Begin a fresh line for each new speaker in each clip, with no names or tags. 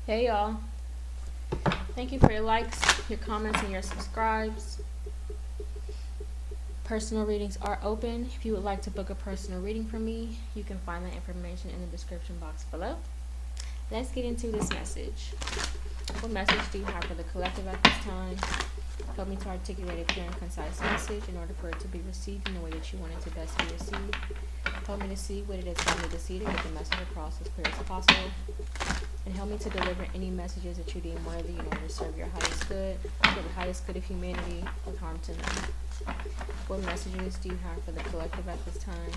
Hey y'all. Thank you for your likes, your comments, and your subscribes. Personal readings are open. If you would like to book a personal reading from me, you can find that information in the description box below. Let's get into this message. What message do you have for the collective at this time? Help me to articulate a clear and concise message in order for it to be received in the way that you want it to best be received. Help me to see what it is I need to see to get the message across as clear as possible. And help me to deliver any messages that you deem worthy in order to serve your highest good, for the highest good of humanity, with harm to none. What messages do you have for the collective at this time?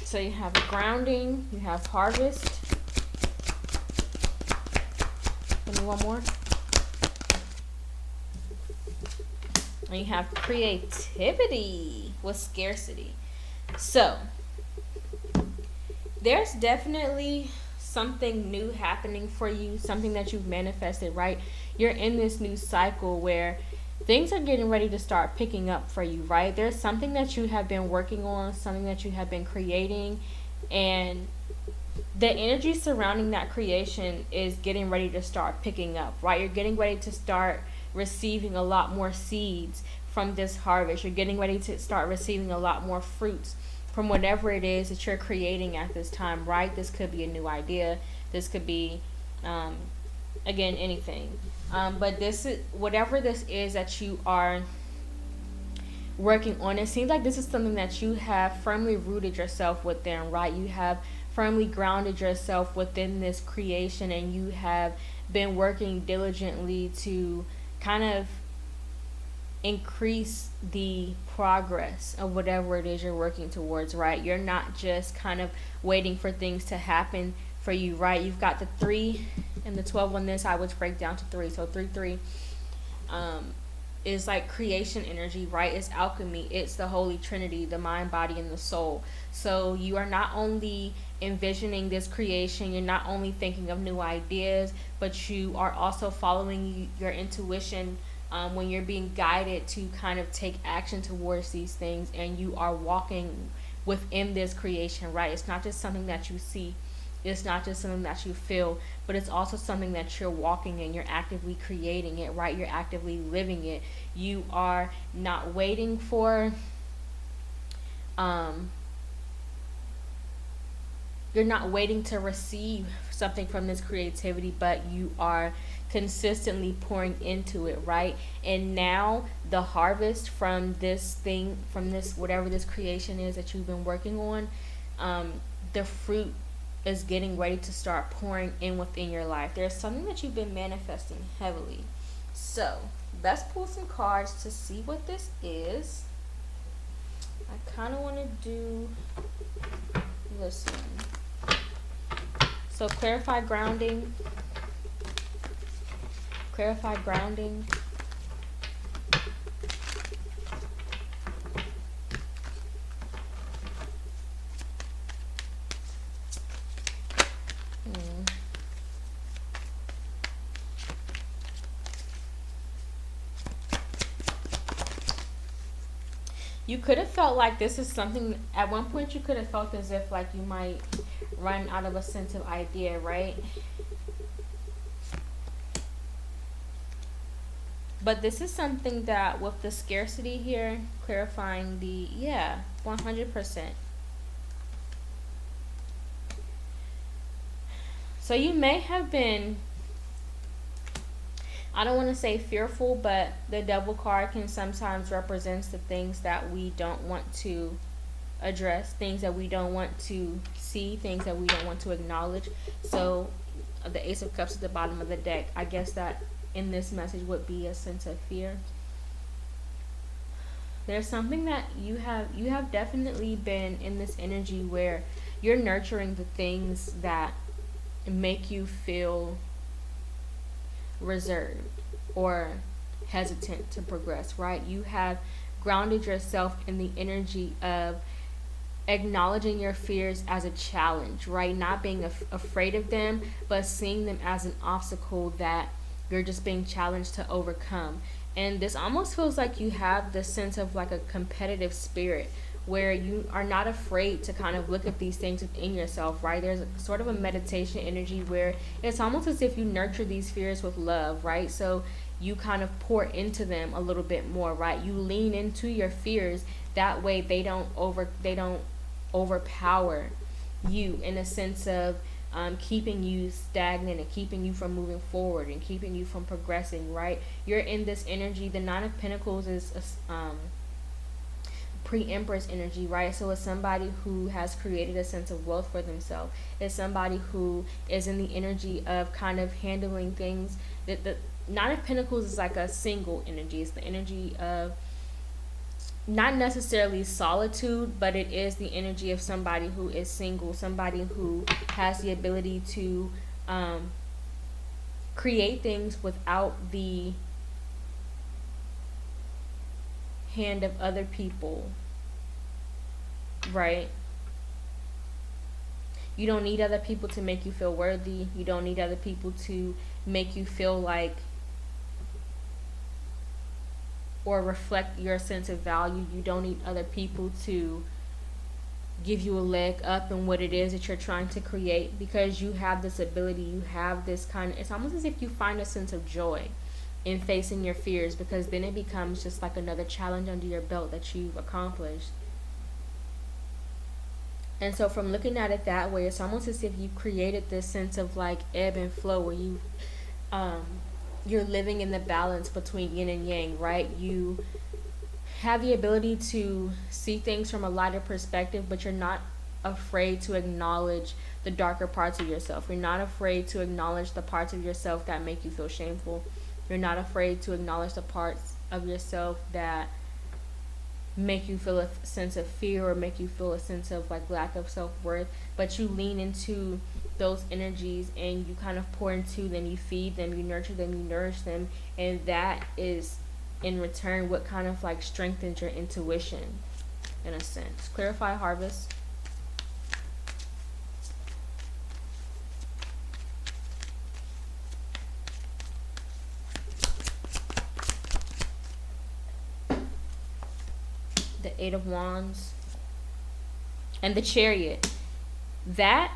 So you have grounding, you have harvest. Give me one more. And you have creativity with scarcity. So there's definitely something new happening for you, something that you've manifested, right? You're in this new cycle where things are getting ready to start picking up for you, right? There's something that you have been working on, something that you have been creating, and the energy surrounding that creation is getting ready to start picking up, right? You're getting ready to start receiving a lot more seeds from this harvest. You're getting ready to start receiving a lot more fruits from whatever it is that you're creating at this time, right? This could be a new idea. This could be, again, anything. But this is whatever this is that you are working on. It seems like this is something that you have firmly rooted yourself within, right? You have firmly grounded yourself within this creation, and you have been working diligently to kind of increase the progress of whatever it is you're working towards, right? You're not just kind of waiting for things to happen for you, right? You've got the 3 and the 12 on this side, which break down to 3. So 3 is like creation energy, right? It's alchemy. It's the Holy Trinity, the mind, body, and the soul. So you are not only envisioning this creation, you're not only thinking of new ideas, but you are also following your intuition when you're being guided to kind of take action towards these things, and you are walking within this creation, right? It's not just something that you see. It's not just something that you feel, but it's also something that you're walking in. You're actively creating it, right? You're actively living it. You are not waiting for, you're not waiting to receive something from this creativity, but you are consistently pouring into it, right? And now the harvest from this thing, from this, whatever this creation is that you've been working on, the fruit is getting ready to start pouring in within your life. There's something that you've been manifesting heavily. So let's pull some cards to see what this is. I kind of want to do this one. So clarify grounding. Clarify grounding. You could have felt like this is something, at one point you could have felt as if like you might run out of a sense of idea, right? But this is something that with the scarcity here, clarifying the, yeah, 100%. So you may have been, I don't want to say fearful, but the devil card can sometimes represent the things that we don't want to address, things that we don't want to see, things that we don't want to acknowledge. So the Ace of Cups at the bottom of the deck, I guess that in this message would be a sense of fear. There's something that you have definitely been in this energy where you're nurturing the things that make you feel reserved or hesitant to progress, right? You have grounded yourself in the energy of acknowledging your fears as a challenge, right? Not being afraid of them, but seeing them as an obstacle that you're just being challenged to overcome. And this almost feels like you have the sense of like a competitive spirit where you are not afraid to kind of look at these things within yourself, right? There's a sort of a meditation energy where it's almost as if you nurture these fears with love, right? So you kind of pour into them a little bit more, right? You lean into your fears, that way they don't overpower you in a sense of keeping you stagnant and keeping you from moving forward and keeping you from progressing, right? You're in this energy. The Nine of Pentacles is pre-empress energy, right? So it's somebody who has created a sense of wealth for themselves. It's somebody who is in the energy of kind of handling things. The Nine of Pentacles is like a single energy. It's the energy of not necessarily solitude, but it is the energy of somebody who is single, somebody who has the ability to create things without the hand of other people, right? You don't need other people to make you feel worthy. You don't need other people to make you feel like or reflect your sense of value. You don't need other people to give you a leg up in what it is that you're trying to create, because you have this ability, you have this kind of, it's almost as if you find a sense of joy in facing your fears, because then it becomes just like another challenge under your belt that you've accomplished. And so from looking at it that way, it's almost as if you created this sense of like ebb and flow where you're living in the balance between yin and yang, right? You have the ability to see things from a lighter perspective, but you're not afraid to acknowledge the darker parts of yourself. You're not afraid to acknowledge the parts of yourself that make you feel shameful. You're not afraid to acknowledge the parts of yourself that make you feel a sense of fear or make you feel a sense of like lack of self-worth, but you lean into those energies and you kind of pour into them, you feed them, you nurture them, you nourish them, and that is in return what kind of like strengthens your intuition in a sense. Clarify, Harvest. The Eight of Wands and the Chariot. That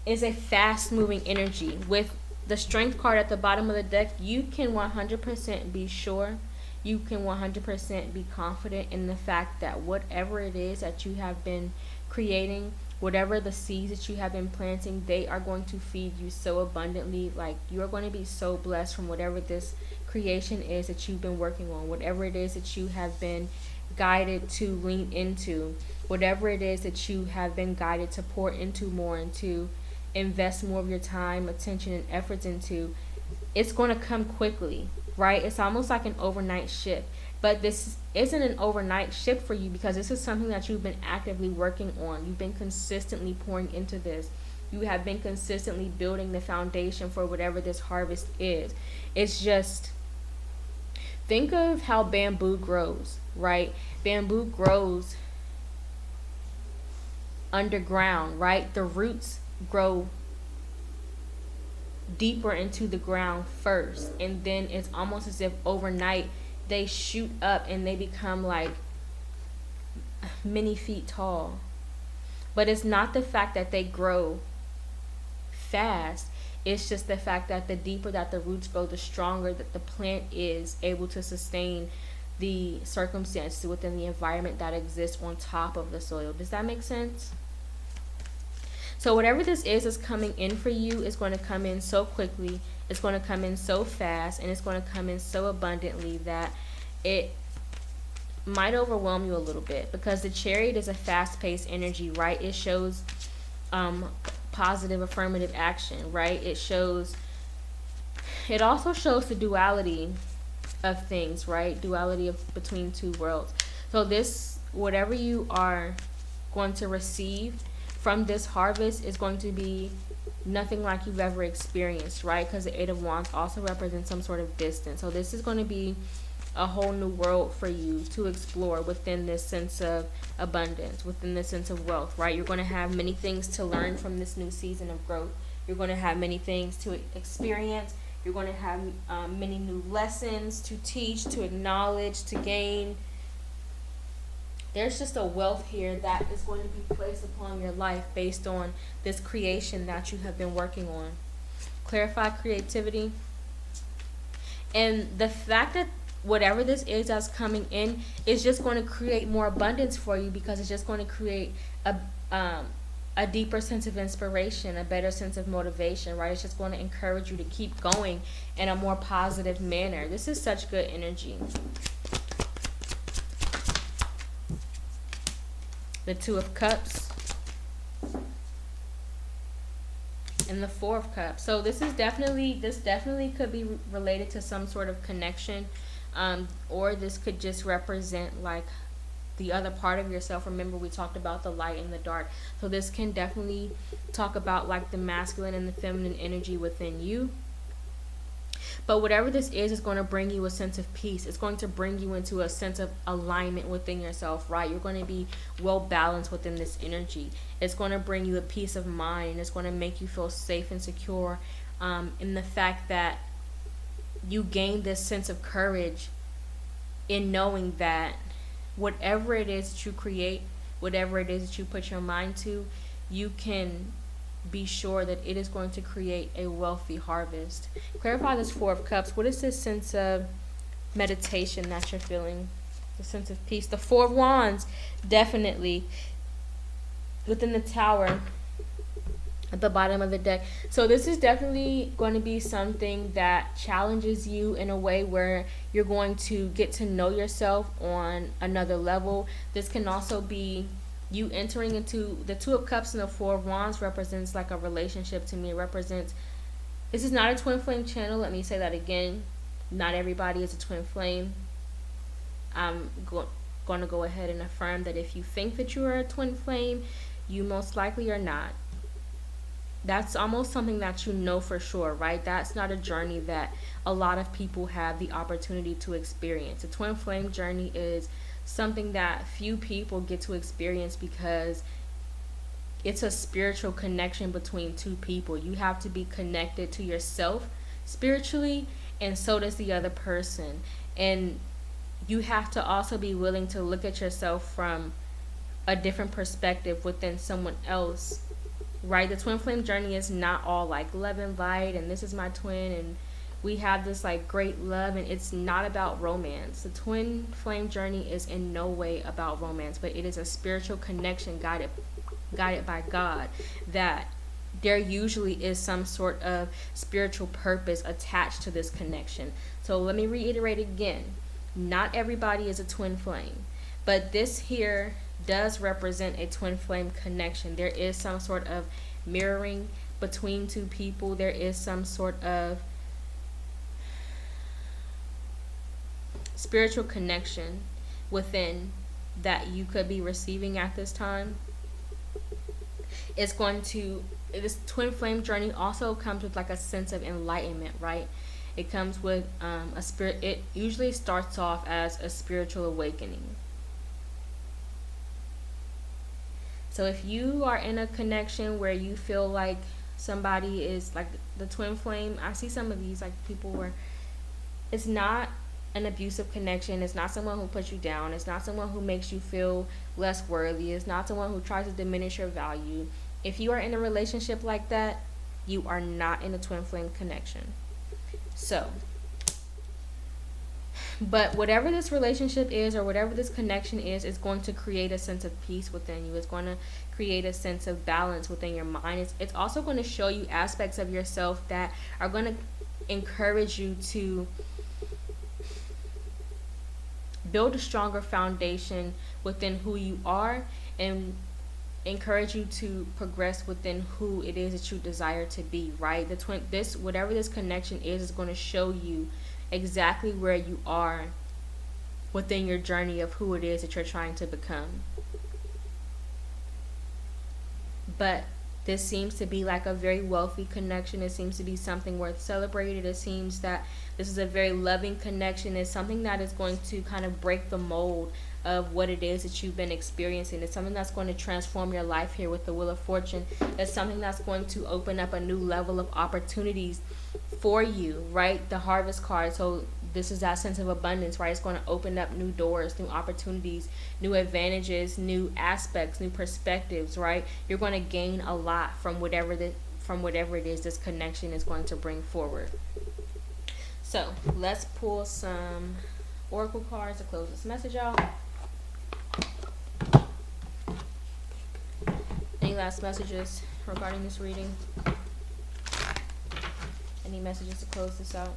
is a fast moving energy. With the Strength card at the bottom of the deck, you can 100% be sure, you can 100% be confident in the fact that whatever it is that you have been creating, whatever the seeds that you have been planting, they are going to feed you so abundantly. Like, you are going to be so blessed from whatever this creation is that you've been working on, whatever it is that you have been guided to lean into, whatever it is that you have been guided to pour into more and to invest more of your time, attention, and efforts into. It's going to come quickly, right? It's almost like an overnight shift, but this isn't an overnight shift for you, because this is something that you've been actively working on. You've been consistently pouring into this. You have been consistently building the foundation for whatever this harvest is. It's just, think of how bamboo grows, right? Bamboo grows underground, right? The roots grow deeper into the ground first, and then it's almost as if overnight they shoot up and they become like many feet tall. But it's not the fact that they grow fast. It's just the fact that the deeper that the roots go, the stronger that the plant is able to sustain the circumstances within the environment that exists on top of the soil. Does that make sense? So whatever this is coming in for you is going to come in so quickly, it's going to come in so fast, and it's going to come in so abundantly that it might overwhelm you a little bit, because the Chariot is a fast-paced energy, right? It shows positive affirmative action, right? It also shows the duality of things, right? Duality of between two worlds. So this, whatever you are going to receive from this harvest, is going to be nothing like you've ever experienced, right? Because the Eight of Wands also represents some sort of distance. So this is going to be a whole new world for you to explore within this sense of abundance, within this sense of wealth, right? You're going to have many things to learn from this new season of growth. You're going to have many things to experience. You're going to have many new lessons to teach, to acknowledge, to gain. There's just a wealth here that is going to be placed upon your life based on this creation that you have been working on. Clarify creativity. And the fact that whatever this is that's coming in is just going to create more abundance for you, because it's just going to create a deeper sense of inspiration, a better sense of motivation, right? It's just going to encourage you to keep going in a more positive manner. This is such good energy. The Two of Cups and the Four of Cups. So this definitely could be related to some sort of connection, or this could just represent like the other part of yourself. Remember, we talked about the light and the dark. So this can definitely talk about like the masculine and the feminine energy within you. But whatever this is going to bring you a sense of peace. It's going to bring you into a sense of alignment within yourself, right? You're going to be well balanced within this energy. It's going to bring you a peace of mind. It's going to make you feel safe and secure in the fact that you gain this sense of courage in knowing that whatever it is that you create, whatever it is that you put your mind to, you can be sure that it is going to create a wealthy harvest. Clarify this Four of Cups. What is this sense of meditation that you're feeling? The sense of peace. The Four of Wands, definitely within the Tower at the bottom of the deck. So this is definitely going to be something that challenges you in a way where you're going to get to know yourself on another level. This can also be you entering into the Two of Cups and the Four of Wands represents like a relationship to me. It represents, this is not a twin flame channel. Let me say that again. Not everybody is a twin flame. I'm going to go ahead and affirm that if you think that you are a twin flame, you most likely are not. That's almost something that you know for sure, right? That's not a journey that a lot of people have the opportunity to experience. A twin flame journey is something that few people get to experience because it's a spiritual connection between two people. You have to be connected to yourself spiritually, and so does the other person. And you have to also be willing to look at yourself from a different perspective within someone else, right? The twin flame journey is not all like love and light and this is my twin and we have this like great love, and it's not about romance. The twin flame journey is in no way about romance, but it is a spiritual connection guided by God, that there usually is some sort of spiritual purpose attached to this connection. So let me reiterate again, not everybody is a twin flame, but this here does represent a twin flame connection. There is some sort of mirroring between two people. There is some sort of spiritual connection within that you could be receiving at this time. It's going to, this twin flame journey also comes with like a sense of enlightenment, right? It comes with a spirit. It usually starts off as a spiritual awakening. So if you are in a connection where you feel like somebody is like the twin flame, I see some of these like people where it's not an abusive connection. It's not someone who puts you down. It's not someone who makes you feel less worthy. It's not someone who tries to diminish your value. If you are in a relationship like that, you are not in a twin flame connection. So, but whatever this relationship is, or whatever this connection is, it's going to create a sense of peace within you. It's going to create a sense of balance within your mind. It's also going to show you aspects of yourself that are going to encourage you to build a stronger foundation within who you are, and encourage you to progress within who it is that you desire to be, right? Whatever this connection is going to show you exactly where you are within your journey of who it is that you're trying to become. But this seems to be like a very wealthy connection. It seems to be something worth celebrating. It seems that this is a very loving connection. It's something that is going to kind of break the mold of what it is that you've been experiencing. It's something that's going to transform your life here with the Wheel of Fortune. It's something that's going to open up a new level of opportunities for you, right? The Harvest card. So this is that sense of abundance, right? It's going to open up new doors, new opportunities, new advantages, new aspects, new perspectives, right? You're going to gain a lot from whatever it is this connection is going to bring forward. So let's pull some oracle cards to close this message out. Any last messages regarding this reading? Any messages to close this out?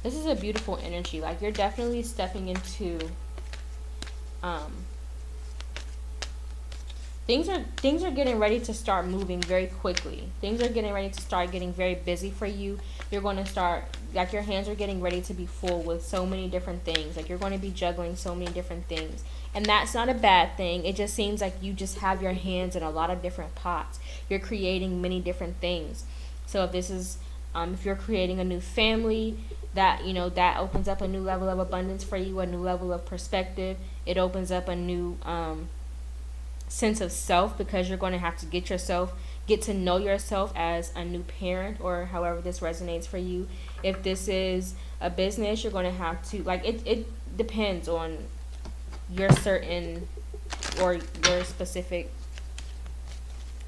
This is a beautiful energy. Like, you're definitely stepping into things are getting ready to start moving very quickly. Things are getting ready to start getting very busy for you. You're going to start, like, your hands are getting ready to be full with so many different things. Like, you're going to be juggling so many different things. And that's not a bad thing. It just seems like you just have your hands in a lot of different pots. You're creating many different things. So if this is, if you're creating a new family, that opens up a new level of abundance for you, a new level of perspective. It opens up a new sense of self, because you're going to have to get to know yourself as a new parent, or however this resonates for you. If this is a business, you're going to have to, like, it depends on your certain or your specific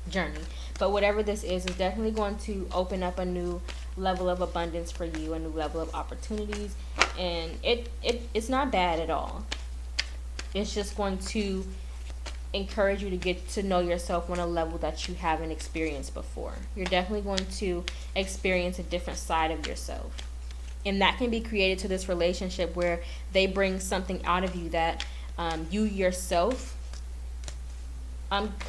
journey. But whatever this is definitely going to open up a new level of abundance for you, a new level of opportunities, and it's not bad at all. It's just going to encourage you to get to know yourself on a level that you haven't experienced before. You're definitely going to experience a different side of yourself, and that can be created to this relationship where they bring something out of you that you yourself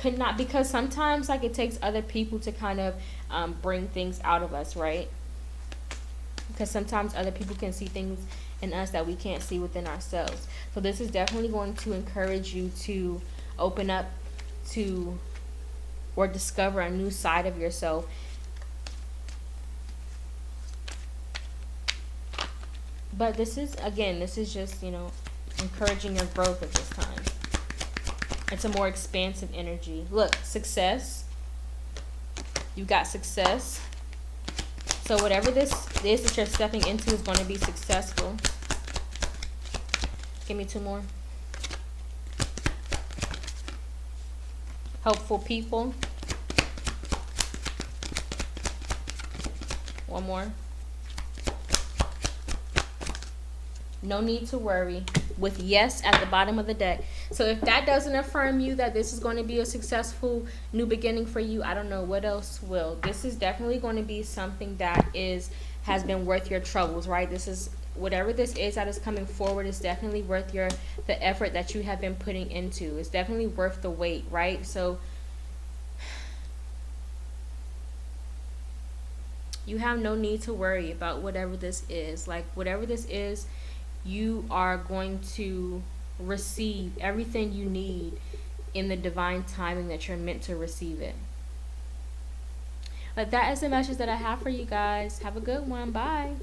could not, because sometimes, like, it takes other people to kind of bring things out of us, right? Because sometimes other people can see things in us that we can't see within ourselves. So this is definitely going to encourage you to open up to or discover a new side of yourself. But this is just, encouraging your growth at this time. It's a more expansive energy. Look, success. You got success. So whatever this is that you're stepping into is going to be successful. Give me two more. Helpful people. One more. No need to worry, with yes at the bottom of the deck. So if that doesn't affirm you that this is going to be a successful new beginning for you, I don't know what else will. This is definitely going to be something that has been worth your troubles, right? This is, whatever this is that is coming forward, is definitely worth the effort that you have been putting into. It's definitely worth the wait, right? So you have no need to worry about whatever this is. Like, whatever this is, you are going to receive everything you need in the divine timing that you're meant to receive it. But that is the message that I have for you guys. Have a good one. Bye.